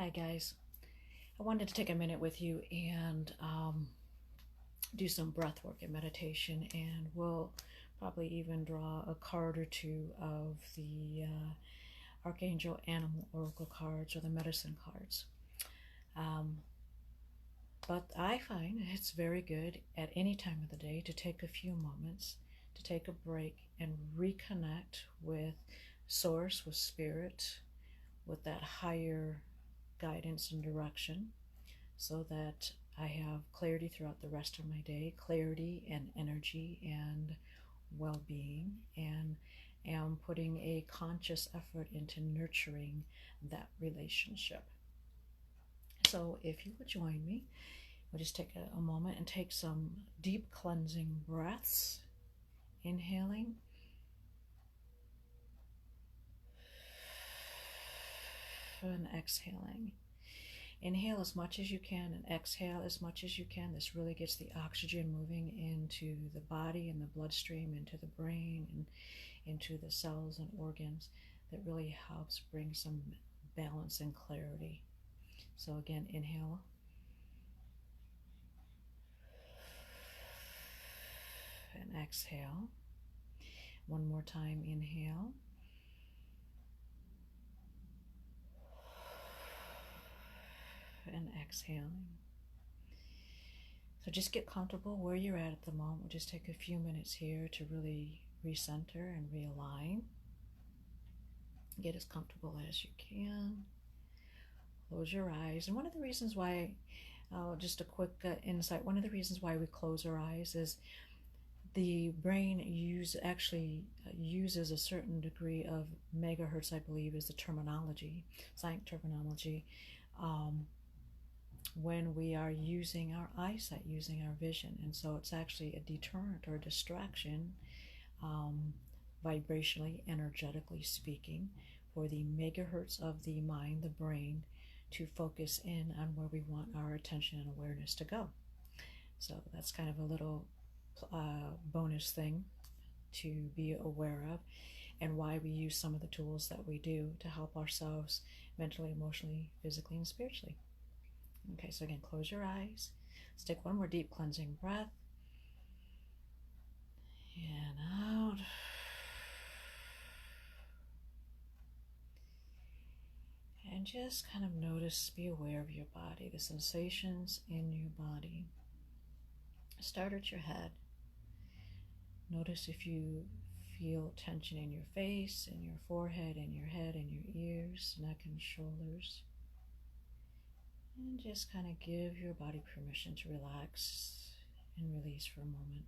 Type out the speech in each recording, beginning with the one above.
Hi guys, I wanted to take a minute with you and do some breath work and meditation, and we'll probably even draw a card or two of the Archangel Animal Oracle cards or the medicine cards. But I find it's very good at any time of the day to take a few moments to take a break and reconnect with Source, with Spirit, with that higher guidance and direction, so that I have clarity throughout the rest of my day, clarity and energy and well-being, and am putting a conscious effort into nurturing that relationship. So if you would join me, we'll just take a moment and take some deep cleansing breaths, inhaling and exhaling. Inhale as much as you can and exhale as much as you can. This really gets the oxygen moving into the body and the bloodstream, into the brain, and into the cells and organs. That really helps bring some balance and clarity. So again, inhale. And exhale. One more time, inhale. And exhaling. So just get comfortable where you're at the moment. We'll just take a few minutes here to really recenter and realign. Get as comfortable as you can. Close your eyes. And one of the reasons why, just a quick insight, one of the reasons why we close our eyes is the brain uses a certain degree of megahertz, I believe is the terminology, scientific terminology, when we are using our eyesight, using our vision. And so it's actually a deterrent or a distraction, vibrationally, energetically speaking, for the megahertz of the mind, the brain, to focus in on where we want our attention and awareness to go. So that's kind of a little bonus thing to be aware of, and why we use some of the tools that we do to help ourselves mentally, emotionally, physically, and spiritually. Okay, so again, close your eyes. Let's take one more deep cleansing breath. And out. And just kind of notice, be aware of your body, the sensations in your body. Start at your head. Notice if you feel tension in your face, in your forehead, in your head, in your ears, neck and shoulders. And just kind of give your body permission to relax and release for a moment.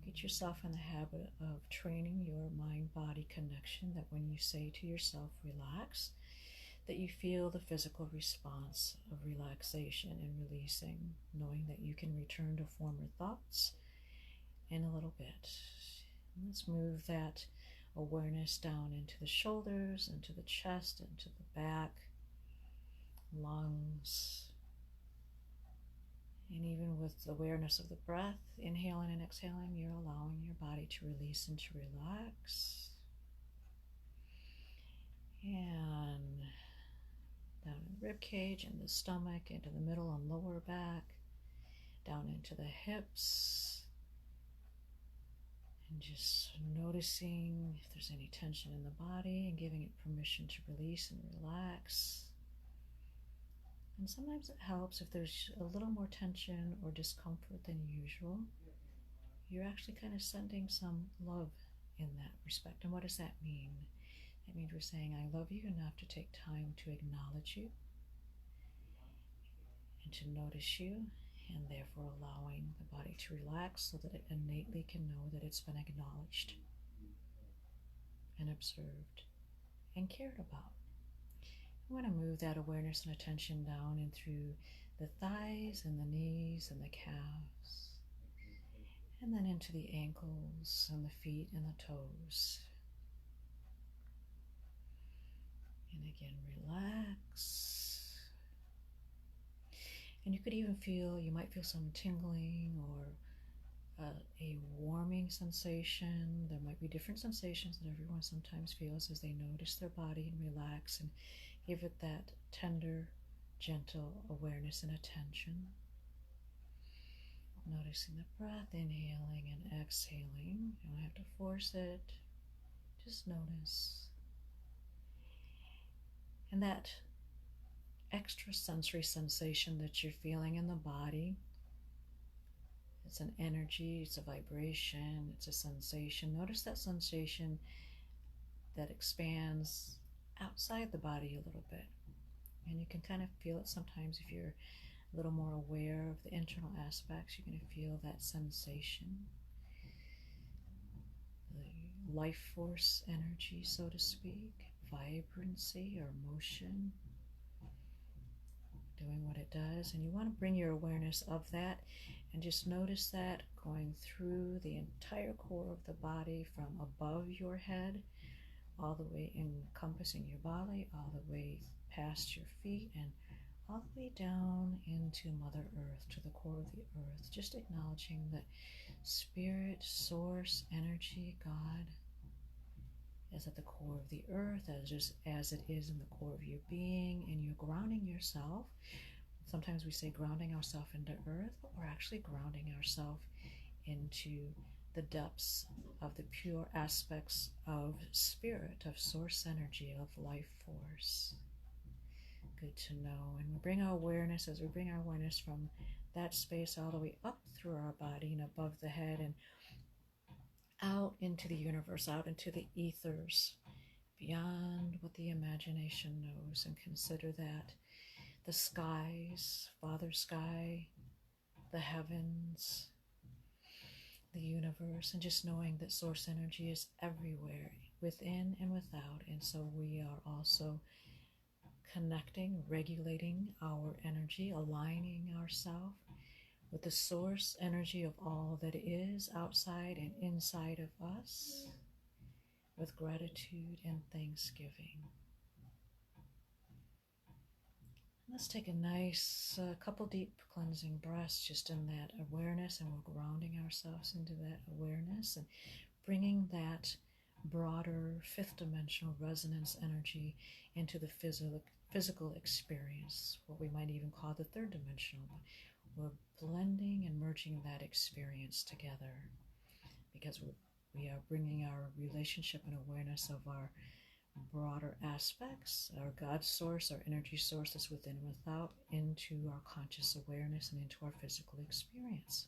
Get yourself in the habit of training your mind-body connection, that when you say to yourself, relax, that you feel the physical response of relaxation and releasing, knowing that you can return to former thoughts in a little bit. Let's move that awareness down into the shoulders, into the chest, into the back, lungs, and even with awareness of the breath, inhaling and exhaling, you're allowing your body to release and to relax. And down in the rib cage and the stomach, into the middle and lower back, down into the hips, and just noticing if there's any tension in the body and giving it permission to release and relax. And sometimes it helps if there's a little more tension or discomfort than usual. You're actually kind of sending some love in that respect. And what does that mean? That means we're saying, I love you enough to take time to acknowledge you and to notice you, and therefore allowing the body to relax so that it innately can know that it's been acknowledged and observed and cared about. I want to move that awareness and attention down and through the thighs and the knees and the calves, and then into the ankles and the feet and the toes. And again, relax. And you could even feel, you might feel some tingling or a warming sensation. There might be different sensations that everyone sometimes feels as they notice their body and relax and Give it that tender, gentle awareness and attention. Noticing the breath, inhaling and exhaling. You don't have to force it. Just notice. And that extra sensory sensation that you're feeling in the body, it's an energy, it's a vibration, it's a sensation. Notice that sensation that expands outside the body a little bit. And you can kind of feel it sometimes if you're a little more aware of the internal aspects. You're going to feel that sensation, the life force energy, so to speak, vibrancy or motion, doing what it does. And you want to bring your awareness of that and just notice that going through the entire core of the body, from above your head all the way encompassing your body, all the way past your feet, and all the way down into Mother Earth, to the core of the earth. Just acknowledging that spirit, source, energy, God is at the core of the earth, as it is in the core of your being, and you're grounding yourself. Sometimes we say grounding ourselves into earth, but we're actually grounding ourselves into the depths of the pure aspects of spirit, of source energy, of life force. Good to know. And we bring our awareness, as we bring our awareness from that space all the way up through our body and above the head and out into the universe, out into the ethers, beyond what the imagination knows, and consider that the skies, Father Sky, the heavens, the universe, and just knowing that source energy is everywhere, within and without. And so we are also connecting, regulating our energy, aligning ourselves with the source energy of all that is outside and inside of us, with gratitude and thanksgiving. Let's take a nice couple deep cleansing breaths just in that awareness, and we're grounding ourselves into that awareness and bringing that broader fifth dimensional resonance energy into the physical experience, what we might even call the third dimensional. We're blending and merging that experience together because we are bringing our relationship and awareness of our broader aspects, our God source, our energy source that's within and without, into our conscious awareness and into our physical experience.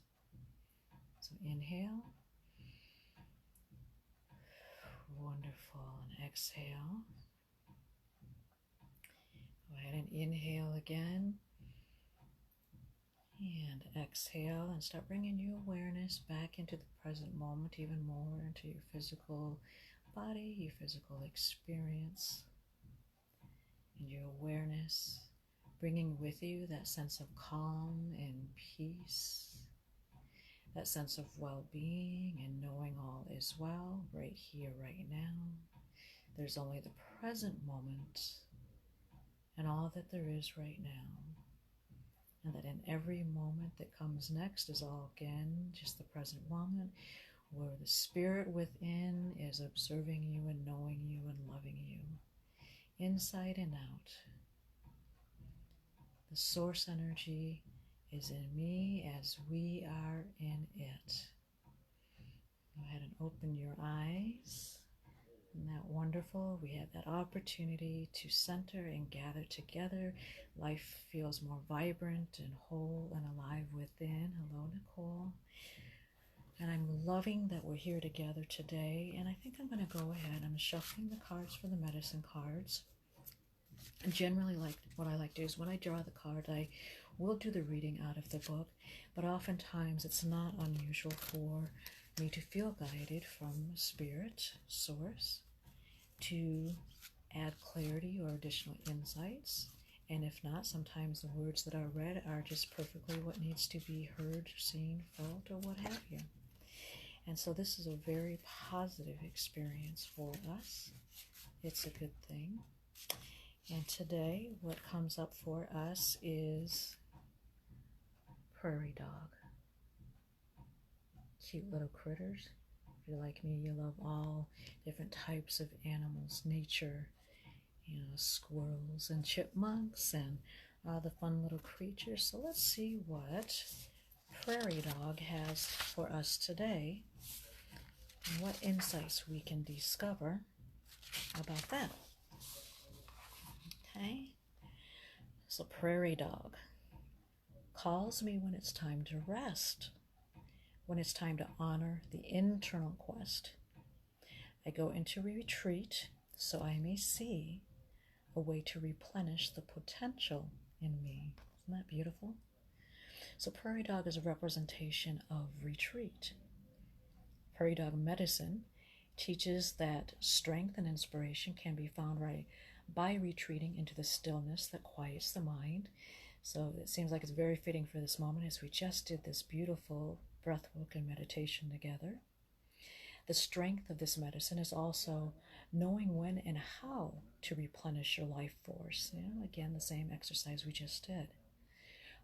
So inhale. Wonderful. And exhale. Go ahead and inhale again. And exhale, and start bringing your awareness back into the present moment, even more into your physical body, your physical experience, and your awareness, bringing with you that sense of calm and peace, that sense of well-being and knowing all is well right here, right now. There's only the present moment and all that there is right now. And that in every moment that comes next is all again just the present moment, where the spirit within is observing you and knowing you and loving you, inside and out. The source energy is in me as we are in it. Go ahead and open your eyes. Isn't that wonderful? We had that opportunity to center and gather together. Life feels more vibrant and whole and alive within. Hello, Nicole. And I'm loving that we're here together today. And I think I'm going to go ahead. I'm shuffling the cards for the medicine cards. And generally, what I like to do is when I draw the card, I will do the reading out of the book. But oftentimes it's not unusual for me to feel guided from spirit, source, to add clarity or additional insights. And if not, sometimes the words that are read are just perfectly what needs to be heard, seen, felt, or what have you. And so this is a very positive experience for us. It's a good thing. And today, what comes up for us is prairie dog. Cute little critters. If you're like me, you love all different types of animals, nature, squirrels and chipmunks and all the fun little creatures. So let's see what Prairie Dog has for us today and what insights we can discover about that. Okay, so Prairie Dog calls me when it's time to rest, when it's time to honor the internal quest. I go into retreat so I may see a way to replenish the potential in me. Isn't that beautiful? So Prairie Dog is a representation of retreat. Prairie Dog medicine teaches that strength and inspiration can be found right by retreating into the stillness that quiets the mind. So it seems like it's very fitting for this moment as we just did this beautiful breathwork and meditation together. The strength of this medicine is also knowing when and how to replenish your life force. Again, the same exercise we just did.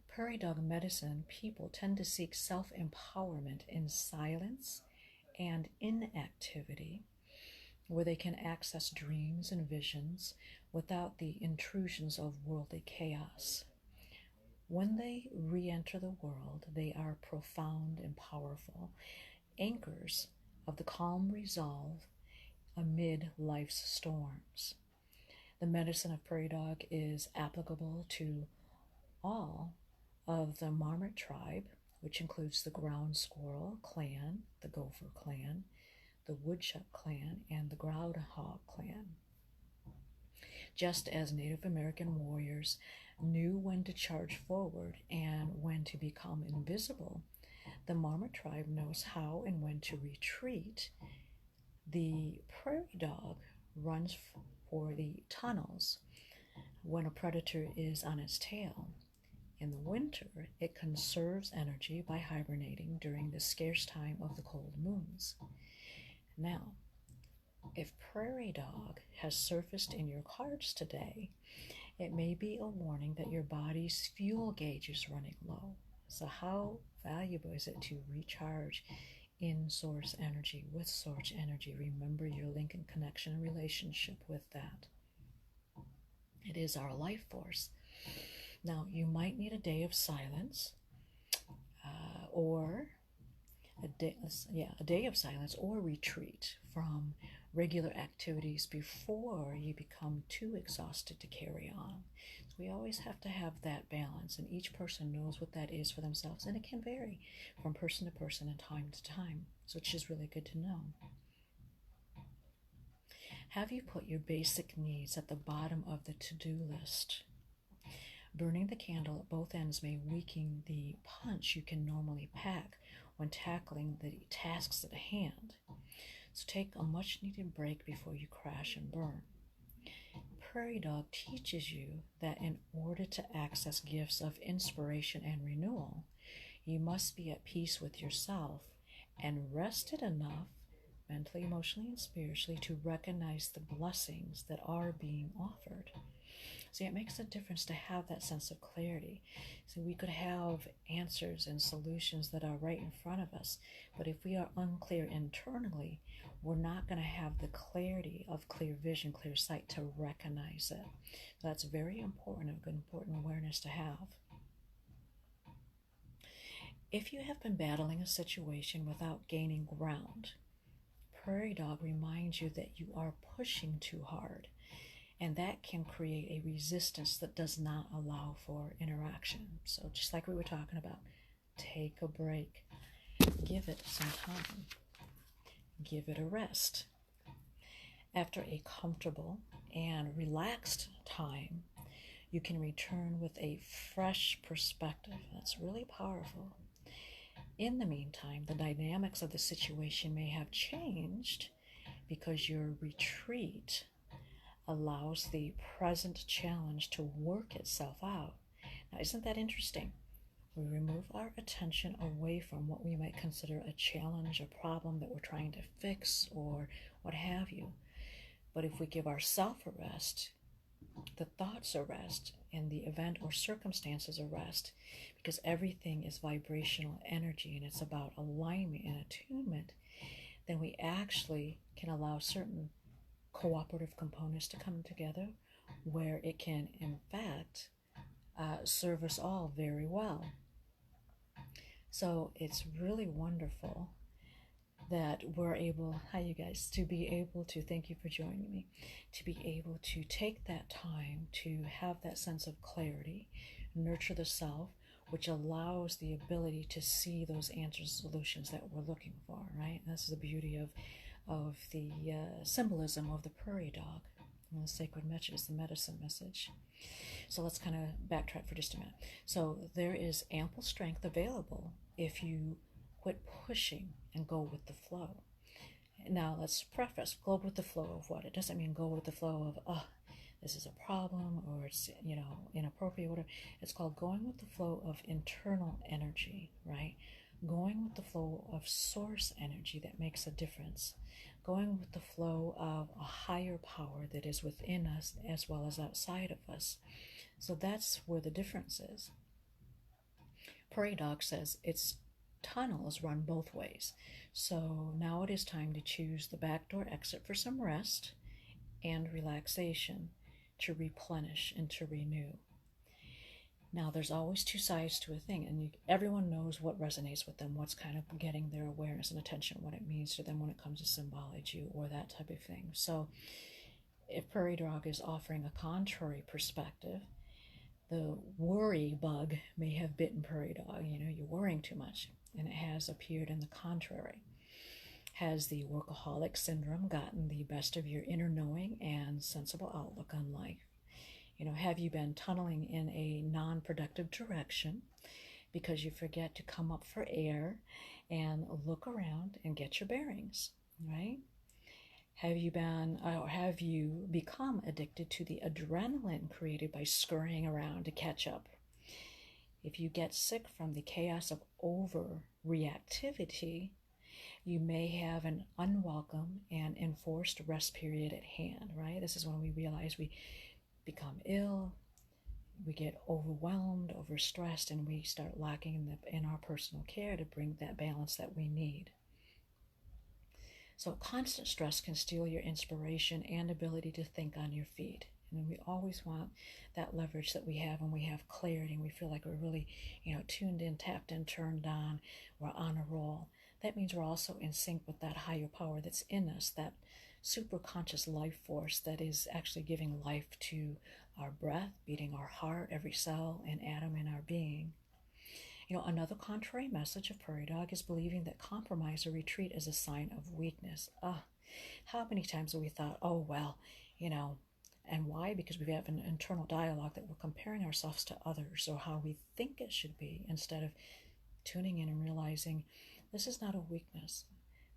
Prairie Dog medicine people tend to seek self-empowerment in silence and inactivity, where they can access dreams and visions without the intrusions of worldly chaos. When they re-enter the world, they are profound and powerful anchors of the calm resolve amid life's storms. The medicine of Prairie Dog is applicable to all of the Marmot tribe, which includes the ground squirrel clan, the gopher clan, the woodchuck clan, and the groundhog clan. Just as Native American warriors knew when to charge forward and when to become invisible, the Marmot tribe knows how and when to retreat. The Prairie Dog runs for the tunnels when a predator is on its tail. In the winter, it conserves energy by hibernating during the scarce time of the cold moons. Now, if Prairie Dog has surfaced in your cards today, it may be a warning that your body's fuel gauge is running low. So how valuable is it to recharge in source energy, with source energy? Remember your link and connection and relationship with that. It is our life force. Now, you might need a day of silence or a day of silence or retreat from regular activities before you become too exhausted to carry on. So we always have to have that balance, and each person knows what that is for themselves, and it can vary from person to person and time to time, so it's just really good to know. Have you put your basic needs at the bottom of the to-do list? Burning the candle at both ends may weaken the punch you can normally pack when tackling the tasks at hand. So take a much-needed break before you crash and burn. Prairie Dog teaches you that in order to access gifts of inspiration and renewal, you must be at peace with yourself and rested enough, mentally, emotionally, and spiritually, to recognize the blessings that are being offered. See, it makes a difference to have that sense of clarity. So we could have answers and solutions that are right in front of us, but if we are unclear internally, we're not going to have the clarity of clear vision, clear sight to recognize it. So that's very important, an important awareness to have. If you have been battling a situation without gaining ground, Prairie Dog reminds you that you are pushing too hard, and that can create a resistance that does not allow for interaction. So just like we were talking about, take a break, give it some time, give it a rest. After a comfortable and relaxed time, you can return with a fresh perspective. That's really powerful. In the meantime, the dynamics of the situation may have changed because your retreat allows the present challenge to work itself out. Now, isn't that interesting? We remove our attention away from what we might consider a challenge, a problem that we're trying to fix, or what have you. But if we give ourselves a rest, the thoughts a rest, and the event or circumstances a rest, because everything is vibrational energy and it's about alignment and attunement, then we actually can allow certain cooperative components to come together, where it can, in fact, serve us all very well. So it's really wonderful that we're able, hi you guys, to be able to, thank you for joining me, to be able to take that time to have that sense of clarity, nurture the self, which allows the ability to see those answers, solutions that we're looking for, right? And this is the beauty of the symbolism of the prairie dog, the sacred message, the medicine message. So let's kind of backtrack for just a minute. So there is ample strength available if you quit pushing and go with the flow. Now let's preface, go with the flow of what? It doesn't mean go with the flow of, oh, this is a problem or it's, inappropriate, whatever. It's called going with the flow of internal energy, right? Going with the flow of source energy that makes a difference. Going with the flow of a higher power that is within us as well as outside of us. So that's where the difference is. Prairie Dog says its tunnels run both ways. So now it is time to choose the backdoor exit for some rest and relaxation, to replenish and to renew. Now there's always two sides to a thing, and everyone knows what resonates with them, what's kind of getting their awareness and attention, what it means to them when it comes to symbology or that type of thing. So if Prairie Dog is offering a contrary perspective, the worry bug may have bitten Prairie Dog. You're worrying too much, and it has appeared in the contrary. Has the workaholic syndrome gotten the best of your inner knowing and sensible outlook on life? Have you been tunneling in a non-productive direction because you forget to come up for air and look around and get your bearings, right? Have you become addicted to the adrenaline created by scurrying around to catch up? If you get sick from the chaos of overreactivity, you may have an unwelcome and enforced rest period at hand, right? This is when we realize we become ill, we get overwhelmed, overstressed, and we start lacking in our personal care to bring that balance that we need. So constant stress can steal your inspiration and ability to think on your feet. And we always want that leverage that we have when we have clarity and we feel like we're really, tuned in, tapped in, turned on, we're on a roll. That means we're also in sync with that higher power that's in us, that super conscious life force that is actually giving life to our breath, beating our heart, every cell and atom in our being. Another contrary message of Prairie Dog is believing that compromise or retreat is a sign of weakness. How many times have we thought, oh, well, and why? Because we have an internal dialogue that we're comparing ourselves to others or how we think it should be, instead of tuning in and realizing this is not a weakness.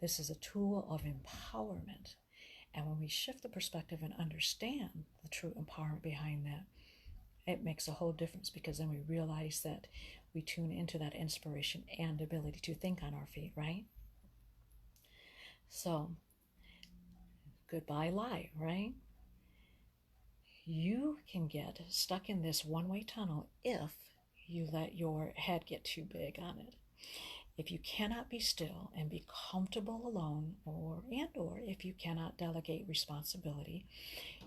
This is a tool of empowerment. And when we shift the perspective and understand the true empowerment behind that, it makes a whole difference, because then we realize that we tune into that inspiration and ability to think on our feet, right? So, goodbye lie, right? You can get stuck in this one-way tunnel if you let your head get too big on it. If you cannot be still and be comfortable alone, or if you cannot delegate responsibility,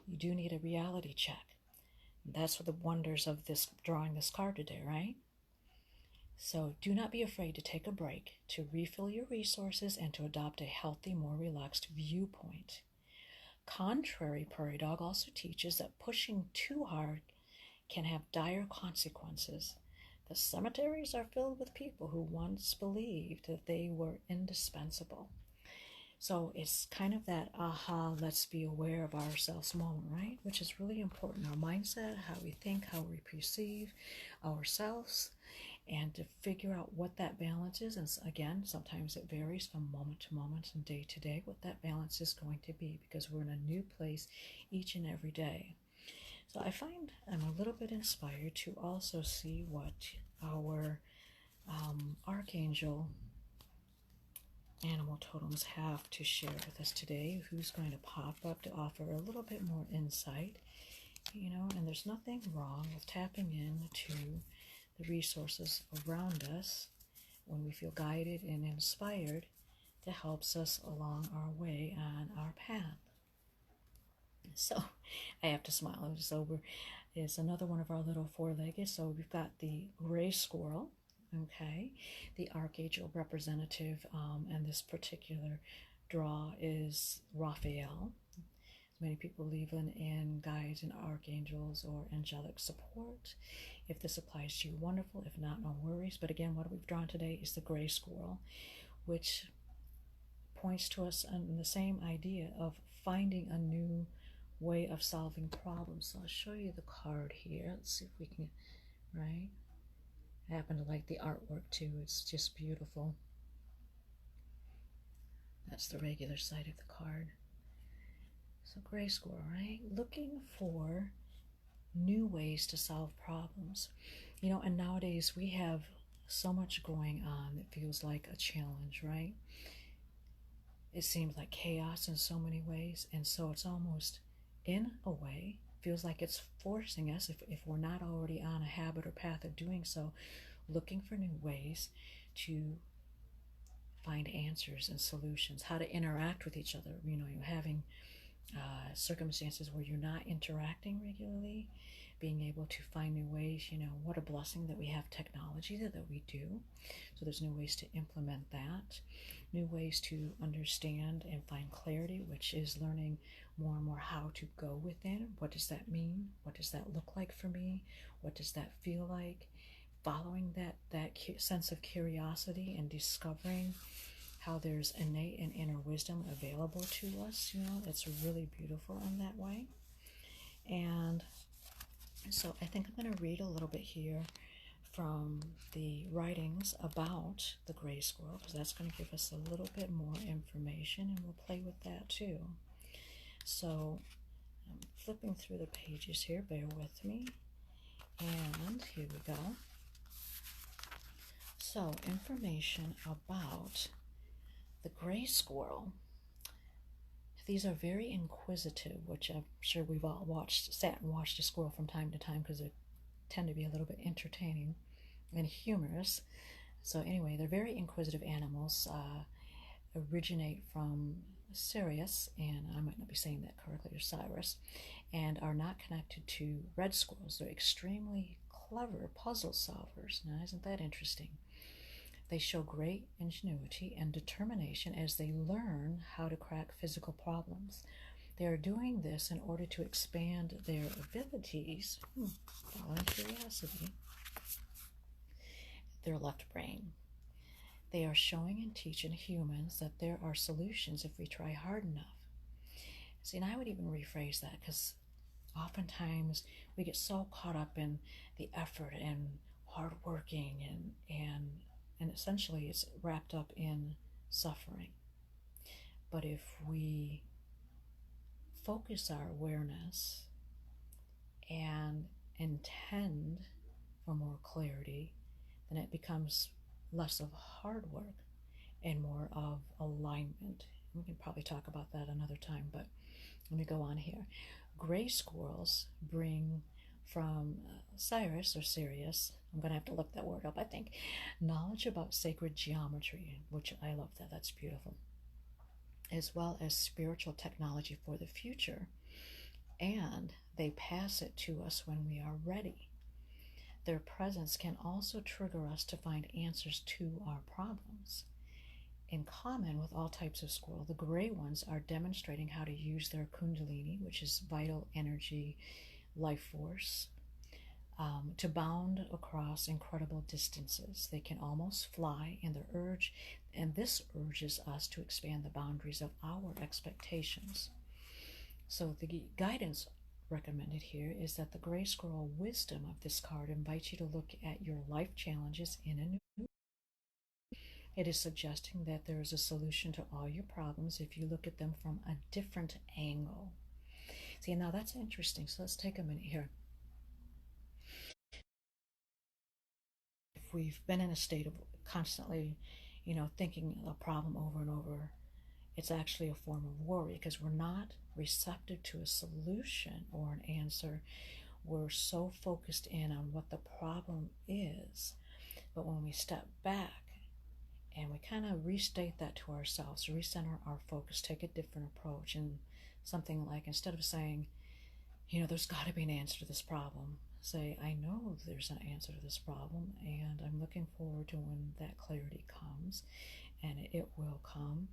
you do need a reality check. That's what the wonders of drawing this card today, right? So do not be afraid to take a break, to refill your resources, and to adopt a healthy, more relaxed viewpoint. Contrary, Prairie Dog also teaches that pushing too hard can have dire consequences. The cemeteries are filled with people who once believed that they were indispensable. So it's kind of that let's be aware of ourselves moment, right? Which is really important. Our mindset, how we think, how we perceive ourselves, and to figure out what that balance is. And again, sometimes it varies from moment to moment and day to day what that balance is going to be, because we're in a new place each and every day. So I find I'm a little bit inspired to also see what our Archangel animal totems have to share with us today, who's going to pop up to offer a little bit more insight, and there's nothing wrong with tapping into the resources around us when we feel guided and inspired, that helps us along our way on our path. So I have to smile. So it's another one of our little four-legged. So we've got the gray squirrel, okay, the archangel representative, and this particular draw is Raphael. Many people believe in guides and archangels or angelic support. If this applies to you, wonderful. If not, no worries. But again, what we've drawn today is the gray squirrel, which points to us on the same idea of finding a new way of solving problems. So I'll show you the card here. Let's see if we can, right? I happen to like the artwork too. It's just beautiful. That's the regular side of the card. So gray squirrel, right? Looking for new ways to solve problems. You know, and nowadays we have so much going on that feels like a challenge, right? It seems like chaos in so many ways, and so it's almost, in a way, feels like it's forcing us, if we're not already on a habit or path of doing so, looking for new ways to find answers and solutions, how to interact with each other. You know, you're having circumstances where you're not interacting regularly, being able to find new ways. You know, what a blessing that we have technology that we do. So there's new ways to implement that, new ways to understand and find clarity, which is learning more and more how to go within. What does that mean? What does that look like for me? What does that feel like? Following that sense of curiosity and discovering how there's innate and inner wisdom available to us. You know, it's really beautiful in that way. And so I think I'm going to read a little bit here from the writings about the gray squirrel, because that's going to give us a little bit more information, and we'll play with that too. So I'm flipping through the pages here, bear with me, and here we go. So information about the gray squirrel. These are very inquisitive, which I'm sure we've all sat and watched a squirrel from time to time, because they tend to be a little bit entertaining and humorous. So anyway, they're very inquisitive animals, originate from Sirius, and I might not be saying that correctly, or Cyrus, and are not connected to red squirrels. They're extremely clever puzzle solvers. Now, isn't that interesting? They show great ingenuity and determination as they learn how to crack physical problems. They are doing this in order to expand their abilities, following curiosity, their left brain. They are showing and teaching humans that there are solutions if we try hard enough. See, and I would even rephrase that, because oftentimes we get so caught up in the effort and hard working, and essentially it's wrapped up in suffering. But if we focus our awareness and intend for more clarity, then it becomes less of hard work and more of alignment. We can probably talk about that another time, but let me go on here. Gray squirrels bring from Cyrus or Sirius, I'm going to have to look that word up, I think, knowledge about sacred geometry, which I love that, that's beautiful, as well as spiritual technology for the future, and they pass it to us when we are ready. Their presence can also trigger us to find answers to our problems. In common with all types of squirrel, the gray ones are demonstrating how to use their kundalini, which is vital energy, life force, to bound across incredible distances. They can almost fly, and this urges us to expand the boundaries of our expectations. So the guidance recommended here is that the gray squirrel wisdom of this card invites you to look at your life challenges in a new way. It is suggesting that there is a solution to all your problems if you look at them from a different angle. See, now that's interesting. So let's take a minute here. If we've been in a state of constantly, thinking a problem over and over, it's actually a form of worry, because we're not receptive to a solution or an answer. We're so focused in on what the problem is. But when we step back and we kind of restate that to ourselves, recenter our focus, take a different approach, and Something like, instead of saying, there's got to be an answer to this problem, say, I know there's an answer to this problem, and I'm looking forward to when that clarity comes, and it will come.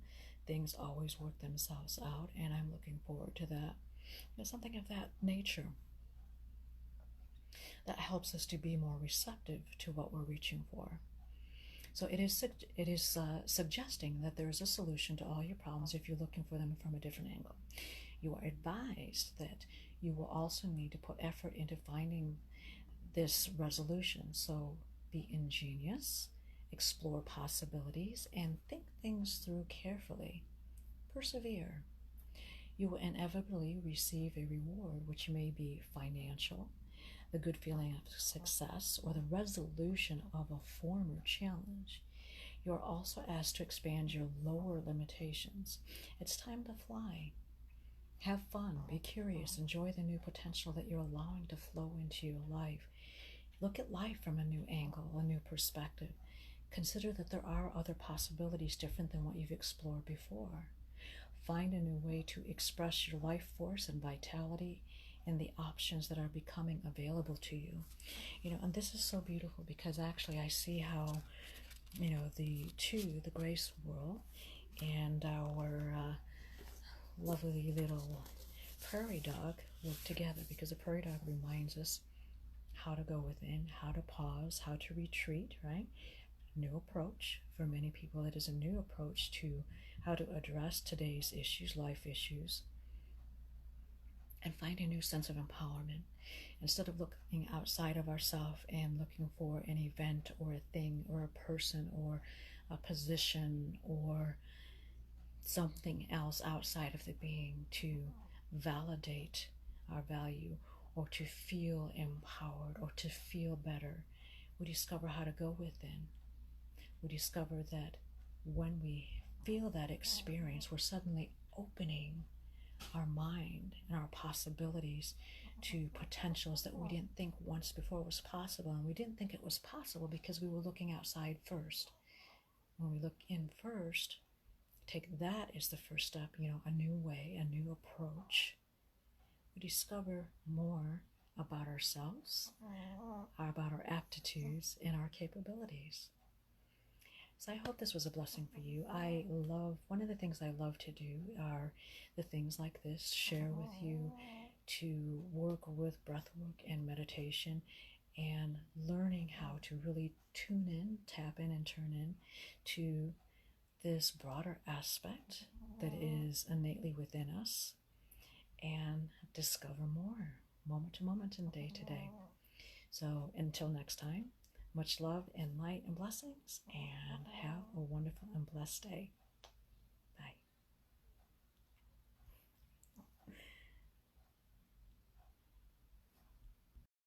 Things always work themselves out, and I'm looking forward to that. Something of that nature that helps us to be more receptive to what we're reaching for. So it is suggesting that there is a solution to all your problems if you're looking for them from a different angle. You are advised that you will also need to put effort into finding this resolution. So be ingenious, explore possibilities, and think things through carefully. Persevere. You will inevitably receive a reward, which may be financial, the good feeling of success, or the resolution of a former challenge. You are also asked to expand your lower limitations. It's time to fly. Have fun, be curious, enjoy the new potential that you're allowing to flow into your life. Look at life from a new angle, a new perspective. Consider that there are other possibilities different than what you've explored before. Find a new way to express your life force and vitality and the options that are becoming available to you. And this is so beautiful, because actually I see how, the grace whirl and our lovely little prairie dog work together, because the prairie dog reminds us how to go within, how to pause, how to retreat, right? New approach. For many people, it is a new approach to how to address today's issues, life issues, and find a new sense of empowerment. Instead of looking outside of ourselves and looking for an event or a thing or a person or a position or something else outside of the being to validate our value or to feel empowered or to feel better, we discover how to go within. We discover that when we feel that experience, we're suddenly opening our mind and our possibilities to potentials that we didn't think once before was possible. And we didn't think it was possible because we were looking outside first. When we look in first, take that as the first step, a new way, a new approach. We discover more about ourselves, about our aptitudes, and our capabilities. So I hope this was a blessing for you. One of the things I love to do are the things like this, share with you, to work with breathwork and meditation, and learning how to really tune in, tap in, and turn in to this broader aspect that is innately within us, and discover more, moment to moment and day to day. So until next time, much love and light and blessings, and have a wonderful and blessed day.